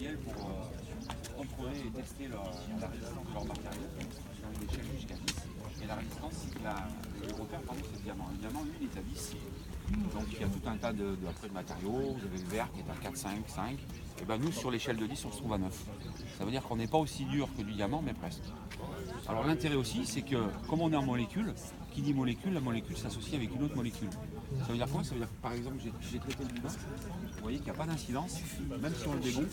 matériel pour contrôler et tester la résistance de leur matériel. Dans une échelle jusqu'à 10. Et la résistance, c'est que le repère, c'est le diamant. Le diamant, lui, il est à 10. Donc il y a tout un tas de matériaux. Vous avez le verre qui est à 4, 5. Et ben nous, sur l'échelle de 10, on se trouve à 9. Ça veut dire qu'on n'est pas aussi dur que du diamant, mais presque. Alors l'intérêt aussi, c'est que comme on est en molécule, qui dit molécule, la molécule s'associe avec une autre molécule. Ça veut dire quoi? Ça veut dire que par exemple, j'ai traité le boudin, vous voyez qu'il n'y a pas d'incidence, même si on le dégonfle,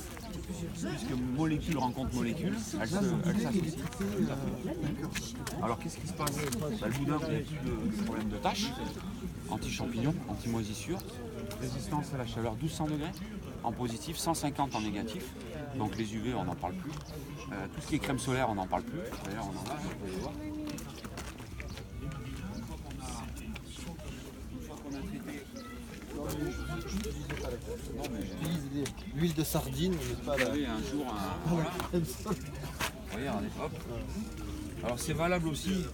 puisque molécule rencontre molécule, elle s'associe. Alors qu'est-ce qui se passe? Le boudin, il n'y a plus de problème de tâches, anti-champignon, anti-moisissure, résistance à la chaleur 1200 degrés en positif, 150 en négatif. Donc les UV, on n'en parle plus. Tout ce qui est crème solaire, on n'en parle plus. D'ailleurs, on en a, vous pouvez voir. Une fois qu'on a traité... L'huile de sardine, on n'est pas là. Vous avez un jour un... Voilà. Regardez, hop. Alors c'est valable aussi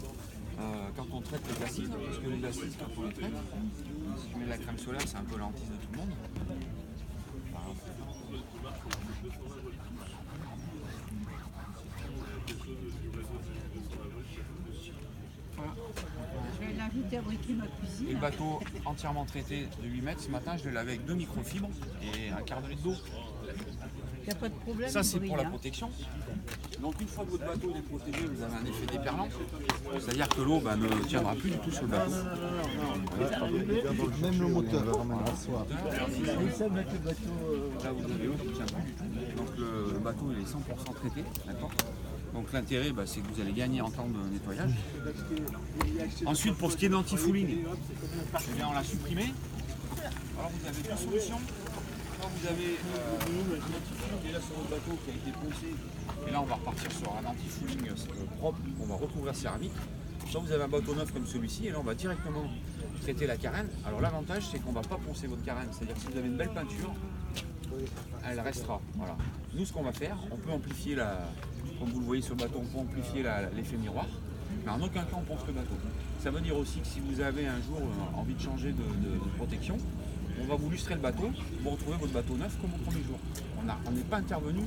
quand on traite les acides, parce que les acides, quand on les traite, si tu mets de la crème solaire, c'est un peu l'hantise de tout le monde. Voilà. Je vais l'inviter à briquer ma cuisine. Et le bateau entièrement traité de 8 mètres, ce matin je l'ai lavé avec 2 microfibres et un quart de litre d'eau. Il n'y a pas de problème. Ça c'est pour la protection. Donc une fois que votre bateau est protégé, vous avez un effet déperlant. C'est-à-dire que l'eau ne tiendra plus du tout sur le bateau. Même le moteur ramènera soi. Là vous avez l'eau qui ne tient plus du tout. Donc le bateau il est 100% traité. Donc l'intérêt c'est que vous allez gagner en temps de nettoyage. Ensuite pour ce qui est d'anti-fouling, on l'a supprimé. Alors vous avez deux solutions. Soit vous avez un anti-fouling déjà sur votre bateau qui a été poncé. Et là on va repartir sur un anti-fouling propre, on va recouvrir céramique. Soit vous avez un bateau neuf comme celui-ci et là on va directement traiter la carène. Alors l'avantage c'est qu'on ne va pas poncer votre carène, c'est-à-dire que si vous avez une belle peinture, elle restera. Voilà. Nous ce qu'on va faire, on peut amplifier comme vous le voyez sur le bateau, on peut amplifier l'effet miroir, mais en aucun cas on ponce le bateau. Ça veut dire aussi que si vous avez un jour envie de changer de protection, on va vous lustrer le bateau, vous retrouvez votre bateau neuf comme au premier jour. On n'est pas intervenu,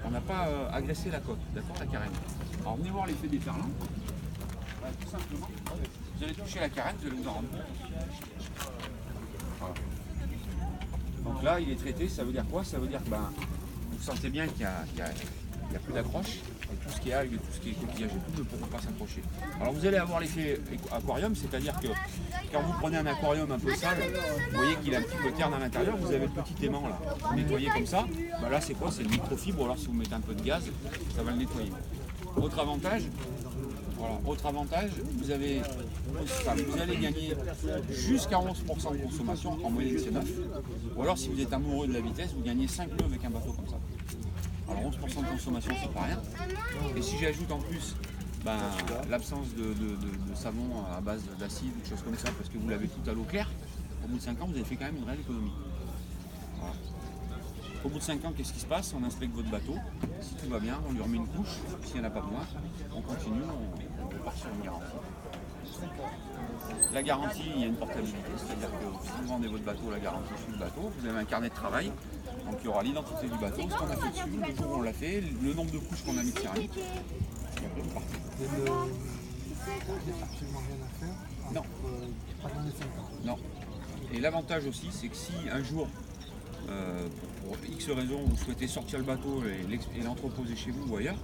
on n'a pas agressé la coque, d'accord, la carène. Alors venez voir l'effet déferlant. Voilà, tout simplement, vous allez toucher la carène, vous allez vous en rendre compte. Voilà. Donc là, il est traité, ça veut dire quoi? Ça veut dire que vous sentez bien qu'il n'y a plus d'accroche. Et tout ce qui est algues, tout ce qui est coquillage et tout ne pourront pas s'accrocher. Alors vous allez avoir l'effet aquarium, c'est-à-dire que quand vous prenez un aquarium un peu sale, vous voyez qu'il a un petit peu terne à l'intérieur, vous avez le petit aimant là, vous nettoyez comme ça, là c'est quoi? C'est le microfibre, ou alors si vous mettez un peu de gaz, ça va le nettoyer. Autre avantage, vous allez gagner jusqu'à 11% de consommation, en moyenne c'est 9. Ou alors si vous êtes amoureux de la vitesse, vous gagnez 5 nœuds avec un bateau comme ça. Alors 11% de consommation c'est pas rien. Et si j'ajoute en plus l'absence de savon à base d'acide ou de choses comme ça, parce que vous l'avez tout à l'eau claire, au bout de 5 ans vous avez fait quand même une réelle économie. Voilà. Au bout de 5 ans, qu'est-ce qui se passe? On inspecte votre bateau, si tout va bien, on lui remet une couche, s'il n'y en a pas besoin, on continue, on part sur une garantie. La garantie, il y a une portabilité, c'est-à-dire que si vous vendez votre bateau, la garantie sur le bateau, vous avez un carnet de travail, donc il y aura l'identité du bateau, ce qu'on a fait dessus, le jour où on l'a fait, le nombre de couches qu'on a mis de céramique, et après vous partez. Il n'y a absolument rien à faire. Non. Pas dans les 5 ans. Non. Et l'avantage aussi, c'est que si un jour, pour X raisons, vous souhaitez sortir le bateau et l'entreposer chez vous ou ailleurs,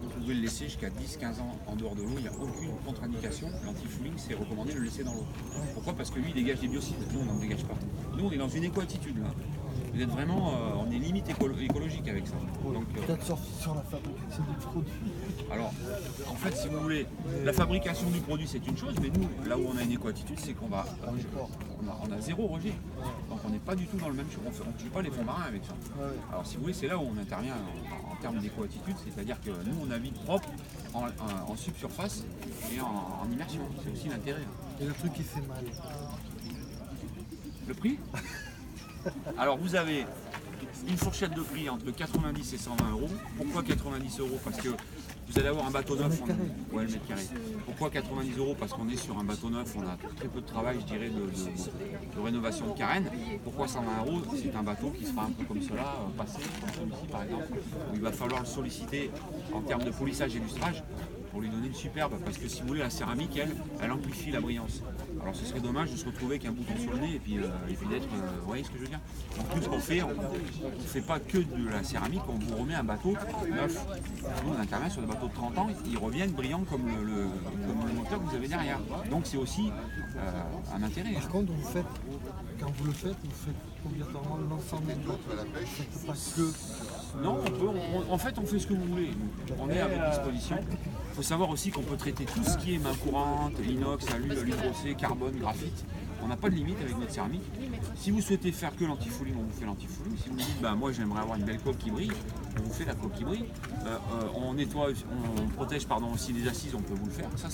vous pouvez le laisser jusqu'à 10-15 ans en dehors de l'eau, il n'y a aucune contre-indication. L'anti-fouling, c'est recommandé de le laisser dans l'eau. Pourquoi? Parce que lui, il dégage des biocides, nous, on n'en dégage pas. Nous, on est dans une éco-attitude, là. Vous êtes vraiment, on est limite écologique avec ça. Donc, peut-être sur la fabrication du produit. Alors, en fait, si vous voulez, la fabrication du produit, c'est une chose, mais nous, là où on a une éco-attitude, c'est qu'on va... On a zéro rejet. Donc, on n'est pas du tout dans le même chose. On ne tue pas les fonds marins avec ça. Alors, si vous voulez, c'est là où on intervient en termes d'éco-attitude, c'est-à-dire que nous, on navigue propre en subsurface et en immersion. C'est aussi l'intérêt. Et le truc qui fait mal. Le prix? Alors, vous avez une fourchette de prix entre 90 et 120 euros. Pourquoi 90 euros? Parce que vous allez avoir un bateau neuf. Ouais, le mètre carré. Pourquoi 90 euros? Parce qu'on est sur un bateau neuf, on a très peu de travail, je dirais, de rénovation de carène. Pourquoi 120 euros? C'est un bateau qui sera un peu comme cela, passé, comme celui-ci par exemple, où il va falloir le solliciter en termes de polissage et lustrage pour lui donner une superbe, parce que si vous voulez, la céramique, elle amplifie la brillance. Alors ce serait dommage de se retrouver avec un bouton sur le nez et puis d'être, vous voyez ce que je veux dire? Donc tout ce qu'on fait, on ne fait pas que de la céramique, on vous remet un bateau neuf. Nous on intervient sur des bateaux de 30 ans, ils reviennent brillants comme le moteur que vous avez derrière. Donc c'est aussi un intérêt. Par contre, quand vous le faites obligatoirement l'ensemble du bateau. Vous faites pas que... Non, en fait, on fait ce que vous voulez. On est à votre disposition. Il faut savoir aussi qu'on peut traiter tout ce qui est main courante, inox, alu brossé, carbone, graphite. On n'a pas de limite avec notre céramique. Si vous souhaitez faire que l'antifouling, on vous fait l'antifouling. Si vous me dites, bah, moi j'aimerais avoir une belle coque qui brille, on vous fait la coque qui brille. On nettoie, on protège aussi les assises, on peut vous le faire. Ça,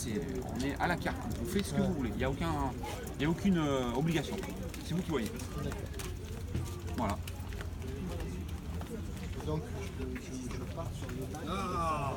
on est à la carte. On fait ce que vous voulez. Il n'y a aucune obligation. C'est vous qui voyez. Voilà. Donc, je pars sur le... Ah